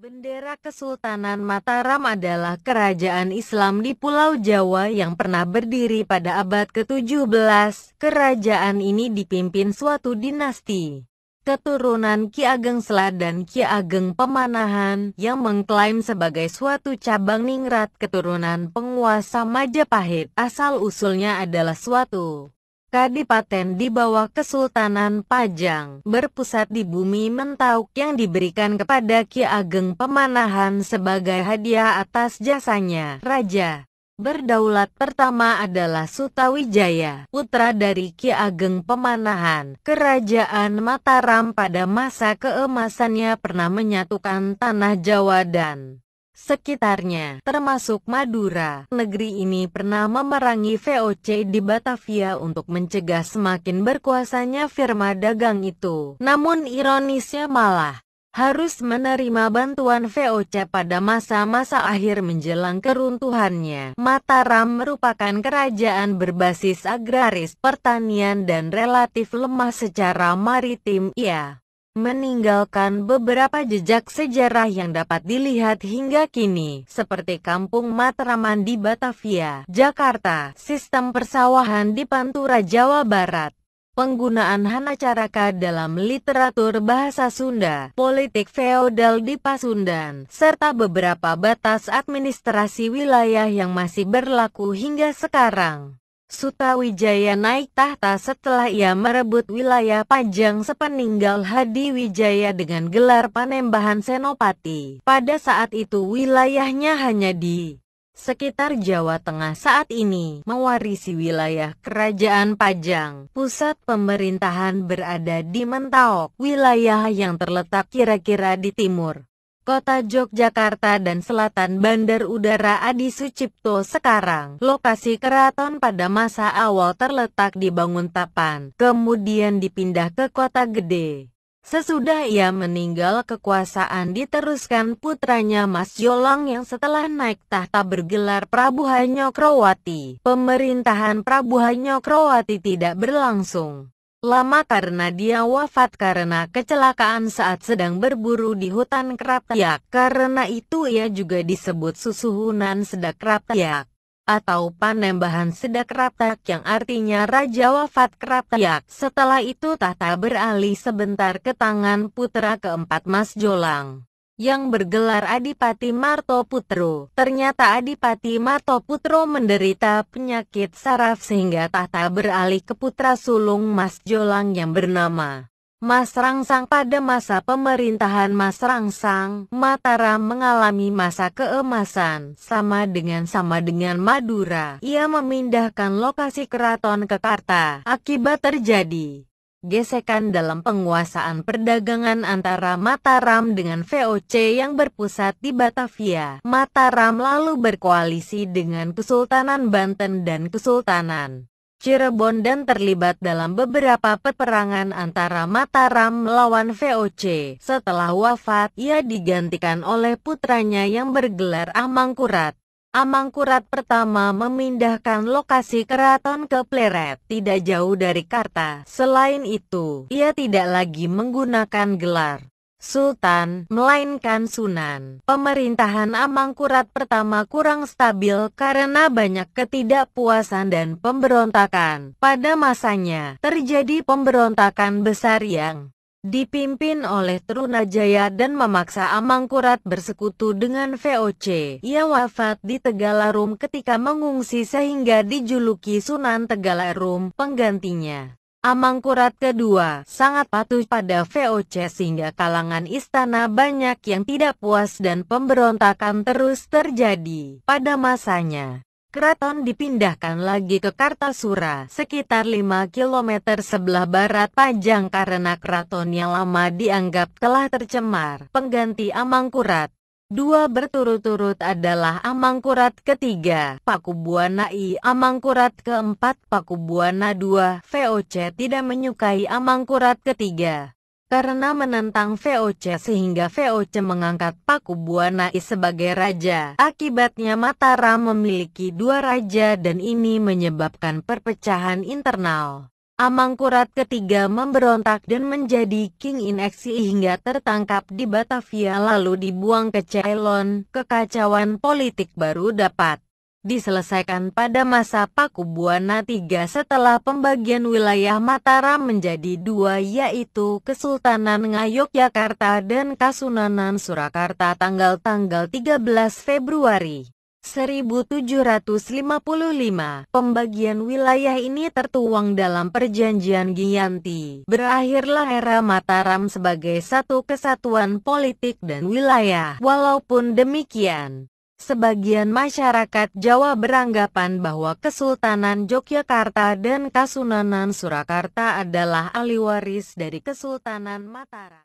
Bendera Kesultanan Mataram adalah kerajaan Islam di Pulau Jawa yang pernah berdiri pada abad ke-17. Kerajaan ini dipimpin suatu dinasti keturunan Ki Ageng Sela dan Ki Ageng Pemanahan yang mengklaim sebagai suatu cabang ningrat keturunan penguasa Majapahit. Asal-usulnya adalah suatu Kadipaten di bawah Kesultanan Pajang, berpusat di bumi Mentauk yang diberikan kepada Ki Ageng Pemanahan sebagai hadiah atas jasanya. Raja berdaulat pertama adalah Sutawijaya, putra dari Ki Ageng Pemanahan. Kerajaan Mataram pada masa keemasannya pernah menyatukan tanah Jawa dan sekitarnya, termasuk Madura. Negeri ini pernah memerangi VOC di Batavia untuk mencegah semakin berkuasanya firma dagang itu. Namun ironisnya malah harus menerima bantuan VOC pada masa-masa akhir menjelang keruntuhannya. Mataram merupakan kerajaan berbasis agraris, pertanian dan relatif lemah secara maritim. Ia meninggalkan beberapa jejak sejarah yang dapat dilihat hingga kini, seperti Kampung Matraman di Batavia, Jakarta, sistem persawahan di Pantura, Jawa Barat, penggunaan hanacaraka dalam literatur bahasa Sunda, politik feodal di Pasundan, serta beberapa batas administrasi wilayah yang masih berlaku hingga sekarang. Sutawijaya naik tahta setelah ia merebut wilayah Pajang sepeninggal Hadiwijaya dengan gelar Panembahan Senopati. Pada saat itu wilayahnya hanya di sekitar Jawa Tengah. Saat ini mewarisi wilayah Kerajaan Pajang. Pusat pemerintahan berada di Mentaok, wilayah yang terletak kira-kira di timur Kota Yogyakarta dan selatan Bandar Udara Adi Sucipto. Sekarang, lokasi keraton pada masa awal terletak di Banguntapan, kemudian dipindah ke Kota Gede. Sesudah ia meninggal, kekuasaan diteruskan putranya Mas Jolang yang setelah naik tahta bergelar Prabu Hanyokrowati. Pemerintahan Prabu Hanyokrowati tidak berlangsung lama karena dia wafat karena kecelakaan saat sedang berburu di hutan Kraptayak. Karena itu ia juga disebut Susuhunan Sedak Kraptayak atau Panembahan Sedak Kraptayak yang artinya Raja Wafat Kraptayak. Setelah itu tahta beralih sebentar ke tangan putra keempat Mas Jolang yang bergelar Adipati Martoputro. Ternyata Adipati Martoputro menderita penyakit saraf sehingga tahta beralih ke putra sulung Mas Jolang yang bernama Mas Rangsang. Pada masa pemerintahan Mas Rangsang, Mataram mengalami masa keemasan sama dengan Madura. Ia memindahkan lokasi keraton ke Karta. Akibat terjadi gesekan dalam penguasaan perdagangan antara Mataram dengan VOC yang berpusat di Batavia. Mataram lalu berkoalisi dengan Kesultanan Banten dan Kesultanan Cirebon dan terlibat dalam beberapa peperangan antara Mataram melawan VOC. Setelah wafat, ia digantikan oleh putranya yang bergelar Amangkurat. Amangkurat pertama memindahkan lokasi keraton ke Pleret, tidak jauh dari Karta. Selain itu, ia tidak lagi menggunakan gelar Sultan, melainkan Sunan. Pemerintahan Amangkurat pertama kurang stabil karena banyak ketidakpuasan dan pemberontakan. Pada masanya, terjadi pemberontakan besar yang dipimpin oleh Trunajaya dan memaksa Amangkurat bersekutu dengan VOC. Ia wafat di Tegalarum ketika mengungsi sehingga dijuluki Sunan Tegalarum. Penggantinya, Amangkurat kedua, sangat patuh pada VOC sehingga kalangan istana banyak yang tidak puas dan pemberontakan terus terjadi. Pada masanya, keraton dipindahkan lagi ke Kartasura, sekitar 5 km sebelah barat Pajang karena keraton yang lama dianggap telah tercemar. Pengganti Amangkurat dua berturut-turut adalah Amangkurat ketiga, Pakubuwana I. Amangkurat keempat, Pakubuwana II. VOC tidak menyukai Amangkurat ketiga karena menentang VOC sehingga VOC mengangkat Pakubuwana I sebagai raja. Akibatnya Mataram memiliki dua raja dan ini menyebabkan perpecahan internal Amangkurat ketiga memberontak dan menjadi king in exile hingga tertangkap di Batavia lalu dibuang ke Ceylon. Kekacauan politik baru dapat diselesaikan pada masa Pakubuwana III setelah pembagian wilayah Mataram menjadi dua, yaitu Kesultanan Ngayogyakarta dan Kasunanan Surakarta tanggal 13 Februari 1755. Pembagian wilayah ini tertuang dalam Perjanjian Giyanti. Berakhirlah era Mataram sebagai satu kesatuan politik dan wilayah. Walaupun demikian, sebagian masyarakat Jawa beranggapan bahwa Kesultanan Yogyakarta dan Kasunanan Surakarta adalah ahli waris dari Kesultanan Mataram.